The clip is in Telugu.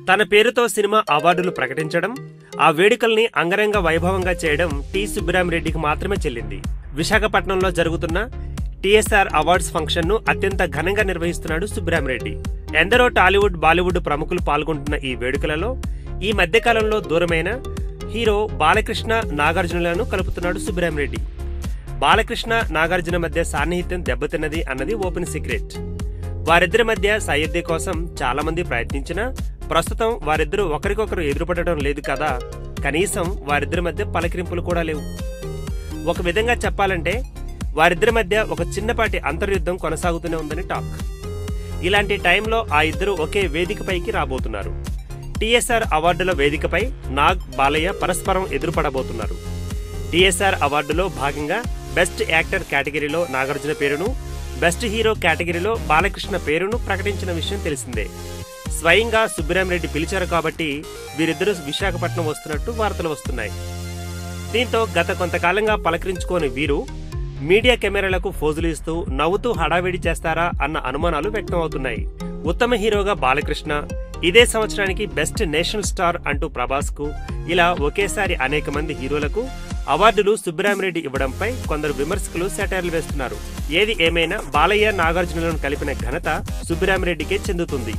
తన పేరుతో సినిమా అవార్డులు ప్రకటించడం, ఆ వేడుకల్ని అంగరంగ వైభవంగా చేయడం టి సుబ్బిరామిరెడ్డికి మాత్రమే చెల్లింది. విశాఖపట్నంలో జరుగుతున్న టీఎస్ఆర్ అవార్డ్స్ ఫంక్షన్ ను అత్యంత ఘనంగా నిర్వహిస్తున్నాడు సుబ్బిరామిరెడ్డి. ఎందరో టాలీవుడ్, బాలీవుడ్ ప్రముఖులు పాల్గొంటున్న ఈ వేడుకలలో ఈ మధ్యకాలంలో దూరమైన హీరో బాలకృష్ణ, నాగార్జునలను కలుపుతున్నాడు సుబ్బిరామిరెడ్డి. బాలకృష్ణ, నాగార్జున మధ్య సాన్నిహిత్యం దెబ్బతిన్నది అన్నది ఓపెన్ సీక్రెట్. వారిద్దరి మధ్య సయోధ్య కోసం చాలా మంది ప్రయత్నించినా ప్రస్తుతం వారిద్దరూ ఒకరికొకరు ఎదురుపడటం లేదు కదా, కనీసం వారిద్దరి మధ్య పలకరింపులు కూడా లేవు. ఒక విధంగా చెప్పాలంటే వారిద్దరి మధ్య ఒక చిన్నపాటి అంతర్యుద్ధం కొనసాగుతూనే ఉందని టాక్. ఇలాంటి టైంలో ఆ ఇద్దరు ఒకే వేదికపైకి రాబోతున్నారు. టీఎస్ఆర్ అవార్డుల వేదికపై నాగ్, బాలయ్య పరస్పరం ఎదురుపడబోతున్నారు. టీఎస్ఆర్ అవార్డులో భాగంగా బెస్ట్ యాక్టర్ కేటగిరీలో నాగార్జున పేరును, బెస్ట్ హీరో కేటగిరీలో బాలకృష్ణ పేరును ప్రకటించిన విషయం తెలిసిందే. స్వయంగా సుబ్బిరామిరెడ్డి పిలిచారు కాబట్టి వీరిద్దరూ విశాఖపట్నం వస్తున్నట్టు వార్తలు వస్తున్నాయి. దీంతో గత కొంతకాలంగా పలకరించుకోని వీరు మీడియా కెమెరాలకు ఫోజులు ఇస్తూ నవ్వుతూ హడావిడి చేస్తారా అన్న అనుమానాలు వ్యక్తం అవుతున్నాయి. ఉత్తమ హీరోగా బాలకృష్ణ, ఇదే సంవత్సరానికి బెస్ట్ నేషనల్ స్టార్ అంటూ ప్రభాస్ కు, ఇలా ఒకేసారి అనేక మంది హీరోలకు అవార్డులు సుబ్బిరామిరెడ్డి ఇవ్వడంపై కొందరు విమర్శకులు సెటైర్లు వేస్తున్నారు. ఏది ఏమైనా బాలయ్య, నాగార్జునలను కలిపిన ఘనత సుబ్బిరామిరెడ్డికే చెందుతుంది.